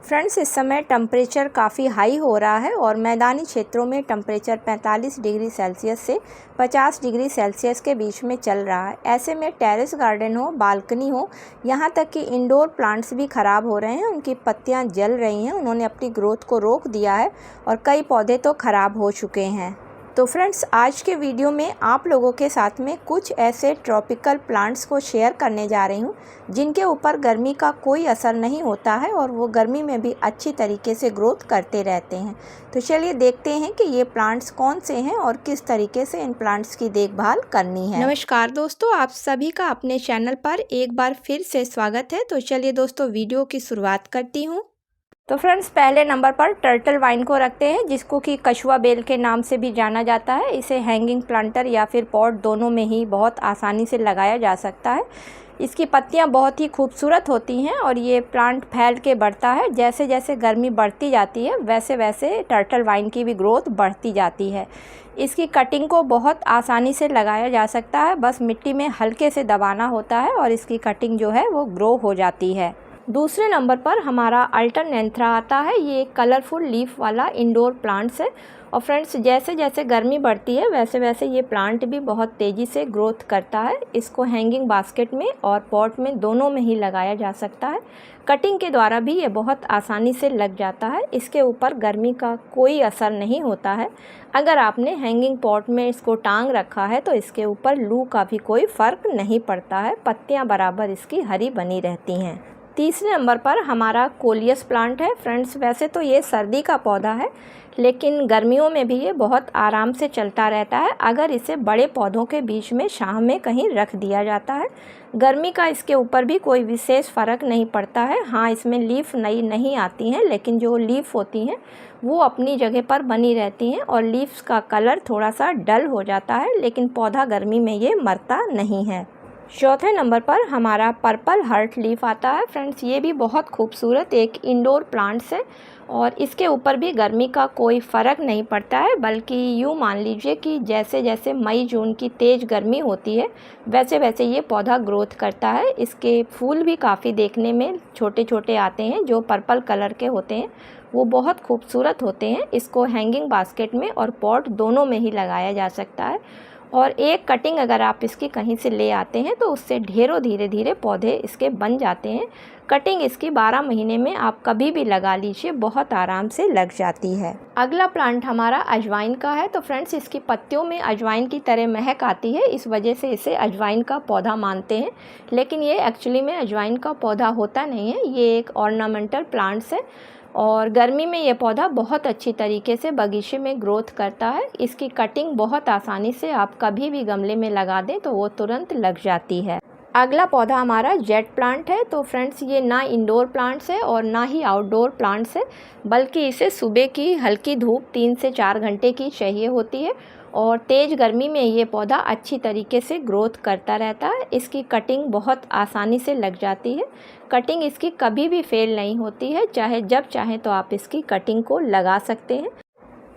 Friends, इस समय temperature काफ़ी हाई हो रहा है और मैदानी क्षेत्रों में टेम्परेचर 45 डिग्री सेल्सियस से 50 डिग्री सेल्सियस के बीच में चल रहा है। ऐसे में टेरेस गार्डन हो, बालकनी हो, यहाँ तक कि इंडोर प्लांट्स भी ख़राब हो रहे हैं। उनकी पत्तियाँ जल रही हैं, उन्होंने अपनी ग्रोथ को रोक दिया है और कई पौधे तो ख़राब हो चुके हैं। तो फ्रेंड्स, आज के वीडियो में आप लोगों के साथ में कुछ ऐसे ट्रॉपिकल प्लांट्स को शेयर करने जा रही हूँ जिनके ऊपर गर्मी का कोई असर नहीं होता है और वो गर्मी में भी अच्छी तरीके से ग्रोथ करते रहते हैं। तो चलिए देखते हैं कि ये प्लांट्स कौन से हैं और किस तरीके से इन प्लांट्स की देखभाल करनी है। नमस्कार दोस्तों, आप सभी का अपने चैनल पर एक बार फिर से स्वागत है। तो चलिए दोस्तों, वीडियो की शुरुआत करती हूँ। तो फ्रेंड्स, पहले नंबर पर टर्टल वाइन को रखते हैं, जिसको कि कछुआ बेल के नाम से भी जाना जाता है। इसे हैंगिंग प्लांटर या फिर पॉट दोनों में ही बहुत आसानी से लगाया जा सकता है। इसकी पत्तियां बहुत ही खूबसूरत होती हैं और ये प्लांट फैल के बढ़ता है। जैसे जैसे गर्मी बढ़ती जाती है वैसे वैसे टर्टल वाइन की भी ग्रोथ बढ़ती जाती है। इसकी कटिंग को बहुत आसानी से लगाया जा सकता है, बस मिट्टी में हल्के से दबाना होता है और इसकी कटिंग जो है वो ग्रो हो जाती है। दूसरे नंबर पर हमारा अल्टरनेंथ्रा आता है। ये एक कलरफुल लीफ वाला इंडोर प्लांट्स है और फ्रेंड्स, जैसे जैसे गर्मी बढ़ती है वैसे वैसे ये प्लांट भी बहुत तेज़ी से ग्रोथ करता है। इसको हैंगिंग बास्केट में और पॉट में दोनों में ही लगाया जा सकता है। कटिंग के द्वारा भी ये बहुत आसानी से लग जाता है। इसके ऊपर गर्मी का कोई असर नहीं होता है। अगर आपने हैंगिंग पॉट में इसको टांग रखा है तो इसके ऊपर लू का भी कोई फ़र्क नहीं पड़ता है। पत्तियाँ बराबर इसकी हरी बनी रहती हैं। तीसरे नंबर पर हमारा कोलियस प्लांट है। फ्रेंड्स, वैसे तो ये सर्दी का पौधा है, लेकिन गर्मियों में भी ये बहुत आराम से चलता रहता है अगर इसे बड़े पौधों के बीच में छांव में कहीं रख दिया जाता है। गर्मी का इसके ऊपर भी कोई विशेष फ़र्क नहीं पड़ता है। हाँ, इसमें लीफ नई नहीं आती हैं, लेकिन जो लीफ होती हैं वो अपनी जगह पर बनी रहती हैं और लीव्स का कलर थोड़ा सा डल हो जाता है, लेकिन पौधा गर्मी में ये मरता नहीं है। चौथे नंबर पर हमारा पर्पल हार्ट लीफ आता है। फ्रेंड्स, ये भी बहुत खूबसूरत एक इंडोर प्लांट्स है और इसके ऊपर भी गर्मी का कोई फ़र्क नहीं पड़ता है, बल्कि यूँ मान लीजिए कि जैसे जैसे मई जून की तेज़ गर्मी होती है वैसे वैसे ये पौधा ग्रोथ करता है। इसके फूल भी काफ़ी देखने में छोटे छोटे आते हैं, जो पर्पल कलर के होते हैं वो बहुत खूबसूरत होते हैं। इसको हैंगिंग बास्केट में और पॉट दोनों में ही लगाया जा सकता है और एक कटिंग अगर आप इसकी कहीं से ले आते हैं तो उससे ढेरों धीरे धीरे पौधे इसके बन जाते हैं। कटिंग इसकी 12 महीने में आप कभी भी लगा लीजिए, बहुत आराम से लग जाती है। अगला प्लांट हमारा अजवाइन का है। तो फ्रेंड्स, इसकी पत्तियों में अजवाइन की तरह महक आती है, इस वजह से इसे अजवाइन का पौधा मानते हैं, लेकिन ये एक्चुअली में अजवाइन का पौधा होता नहीं है। ये एक ऑर्नामेंटल प्लांट्स है और गर्मी में ये पौधा बहुत अच्छी तरीके से बगीचे में ग्रोथ करता है। इसकी कटिंग बहुत आसानी से आप कभी भी गमले में लगा दें तो वो तुरंत लग जाती है। अगला पौधा हमारा जेट प्लांट है। तो फ्रेंड्स, ये ना इंडोर प्लांट्स है और ना ही आउटडोर प्लांट्स है, बल्कि इसे सुबह की हल्की धूप 3 से 4 घंटे की चाहिए होती है और तेज़ गर्मी में ये पौधा अच्छी तरीके से ग्रोथ करता रहता है। इसकी कटिंग बहुत आसानी से लग जाती है। कटिंग इसकी कभी भी फेल नहीं होती है, चाहे जब चाहें तो आप इसकी कटिंग को लगा सकते हैं।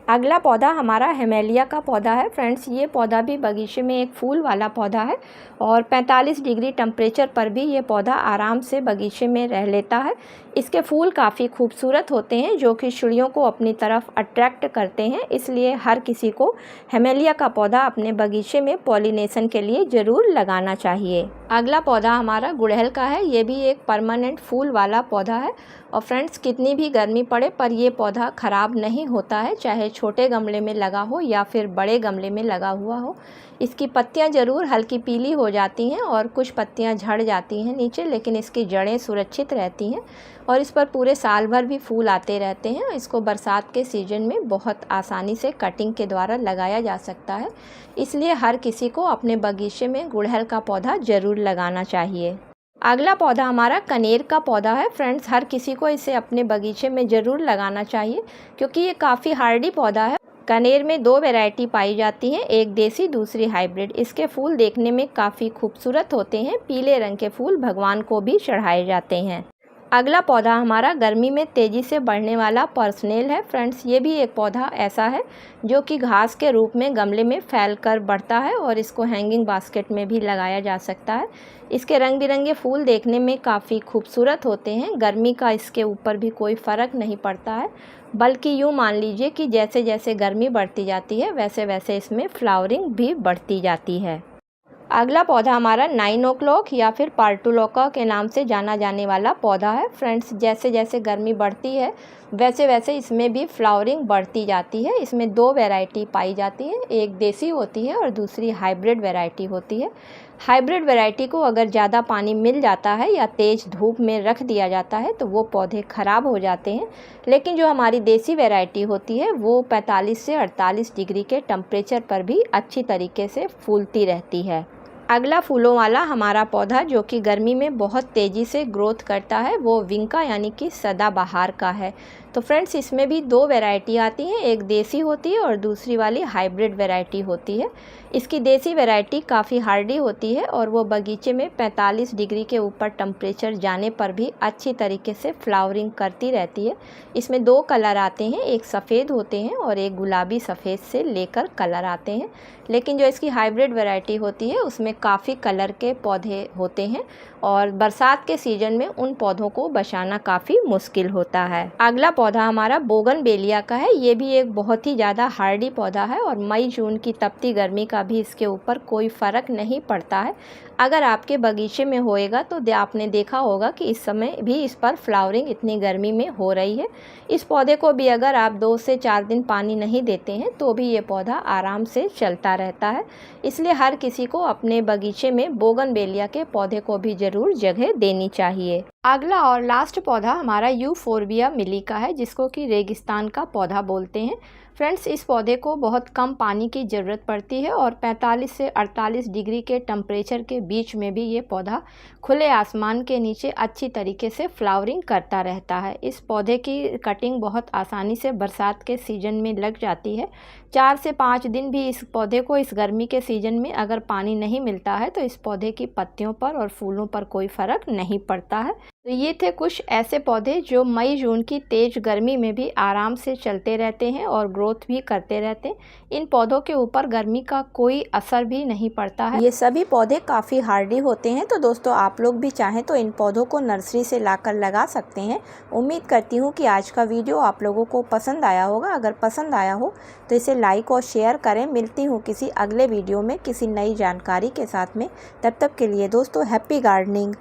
अगला पौधा हमारा हेमेलिया का पौधा है। फ्रेंड्स, ये पौधा भी बगीचे में एक फूल वाला पौधा है और 45 डिग्री टेम्परेचर पर भी ये पौधा आराम से बगीचे में रह लेता है। इसके फूल काफ़ी खूबसूरत होते हैं, जो कि चिड़ियों को अपनी तरफ अट्रैक्ट करते हैं, इसलिए हर किसी को हेमेलिया का पौधा अपने बगीचे में पॉलिनेशन के लिए ज़रूर लगाना चाहिए। अगला पौधा हमारा गुड़हल का है। ये भी एक परमानेंट फूल वाला पौधा है और फ्रेंड्स, कितनी भी गर्मी पड़े पर ये पौधा ख़राब नहीं होता है, चाहे छोटे गमले में लगा हो या फिर बड़े गमले में लगा हुआ हो। इसकी पत्तियां ज़रूर हल्की पीली हो जाती हैं और कुछ पत्तियां झड़ जाती हैं नीचे, लेकिन इसकी जड़ें सुरक्षित रहती हैं और इस पर पूरे साल भर भी फूल आते रहते हैं। इसको बरसात के सीज़न में बहुत आसानी से कटिंग के द्वारा लगाया जा सकता है, इसलिए हर किसी को अपने बगीचे में गुड़हल का पौधा ज़रूर लगाना चाहिए। अगला पौधा हमारा कनेर का पौधा है। फ्रेंड्स, हर किसी को इसे अपने बगीचे में ज़रूर लगाना चाहिए क्योंकि ये काफ़ी हार्डी पौधा है। कनेर में 2 वैरायटी पाई जाती हैं, एक देसी दूसरी हाइब्रिड। इसके फूल देखने में काफ़ी खूबसूरत होते हैं। पीले रंग के फूल भगवान को भी चढ़ाए जाते हैं। अगला पौधा हमारा गर्मी में तेज़ी से बढ़ने वाला पर्सनेल है। फ्रेंड्स, ये भी एक पौधा ऐसा है जो कि घास के रूप में गमले में फैलकर बढ़ता है और इसको हैंगिंग बास्केट में भी लगाया जा सकता है। इसके रंग बिरंगे फूल देखने में काफ़ी खूबसूरत होते हैं। गर्मी का इसके ऊपर भी कोई फ़र्क नहीं पड़ता है, बल्कि यूँ मान लीजिए कि जैसे जैसे गर्मी बढ़ती जाती है वैसे वैसे इसमें फ्लावरिंग भी बढ़ती जाती है। अगला पौधा हमारा 9 o'clock या फिर पार्टुलोका के नाम से जाना जाने वाला पौधा है। फ्रेंड्स, जैसे जैसे गर्मी बढ़ती है वैसे वैसे इसमें भी फ्लावरिंग बढ़ती जाती है। इसमें 2 वैरायटी पाई जाती है, एक देसी होती है और दूसरी हाइब्रिड वैरायटी होती है। हाइब्रिड वैरायटी को अगर ज़्यादा पानी मिल जाता है या तेज़ धूप में रख दिया जाता है तो वो पौधे ख़राब हो जाते हैं, लेकिन जो हमारी देसी वैरायटी होती है वो 45 से 48 डिग्री के टेम्परेचर पर भी अच्छी तरीके से फूलती रहती है। अगला फूलों वाला हमारा पौधा जो कि गर्मी में बहुत तेज़ी से ग्रोथ करता है वो विंका यानी कि सदाबहार का है। तो फ्रेंड्स, इसमें भी 2 वैरायटी आती हैं, एक देसी होती है और दूसरी वाली हाइब्रिड वैरायटी होती है। इसकी देसी वैरायटी काफ़ी हार्डी होती है और वो बगीचे में 45 डिग्री के ऊपर टेम्परेचर जाने पर भी अच्छी तरीके से फ्लावरिंग करती रहती है। इसमें 2 कलर आते हैं, एक सफ़ेद होते हैं और एक गुलाबी सफ़ेद से लेकर कलर आते हैं। लेकिन जो इसकी हाइब्रिड वैरायटी होती है उसमें काफ़ी कलर के पौधे होते हैं और बरसात के सीज़न में उन पौधों को बचाना काफ़ी मुश्किल होता है। अगला पौधा हमारा बोगनवेलिया का है। ये भी एक बहुत ही ज़्यादा हार्डी पौधा है और मई जून की तपती गर्मी का भी इसके ऊपर कोई फ़र्क नहीं पड़ता है। अगर आपके बगीचे में होएगा तो आपने देखा होगा कि इस समय भी इस पर फ्लावरिंग इतनी गर्मी में हो रही है। इस पौधे को भी अगर आप 2 से 4 दिन पानी नहीं देते हैं तो भी ये पौधा आराम से चलता रहता है। इसलिए हर किसी को अपने बगीचे में बोगनवेलिया के पौधे को भी ज़रूर जगह देनी चाहिए। अगला और लास्ट पौधा हमारा यूफोर्बिया मिलिका है, जिसको कि रेगिस्तान का पौधा बोलते हैं। फ्रेंड्स, इस पौधे को बहुत कम पानी की ज़रूरत पड़ती है और 45 से 48 डिग्री के टेम्परेचर के बीच में भी ये पौधा खुले आसमान के नीचे अच्छी तरीके से फ्लावरिंग करता रहता है। इस पौधे की कटिंग बहुत आसानी से बरसात के सीज़न में लग जाती है। 4 से 5 दिन भी इस पौधे को इस गर्मी के सीज़न में अगर पानी नहीं मिलता है तो इस पौधे की पत्तियों पर और फूलों पर कोई फ़र्क नहीं पड़ता है। तो ये थे कुछ ऐसे पौधे जो मई जून की तेज़ गर्मी में भी आराम से चलते रहते हैं और ग्रोथ भी करते रहते हैं। इन पौधों के ऊपर गर्मी का कोई असर भी नहीं पड़ता है। ये सभी पौधे काफ़ी हार्डी होते हैं। तो दोस्तों, आप लोग भी चाहें तो इन पौधों को नर्सरी से लाकर लगा सकते हैं। उम्मीद करती हूँ कि आज का वीडियो आप लोगों को पसंद आया होगा। अगर पसंद आया हो तो इसे लाइक और शेयर करें। मिलती हूँ किसी अगले वीडियो में किसी नई जानकारी के साथ में। तब तक के लिए दोस्तों, हैप्पी गार्डनिंग।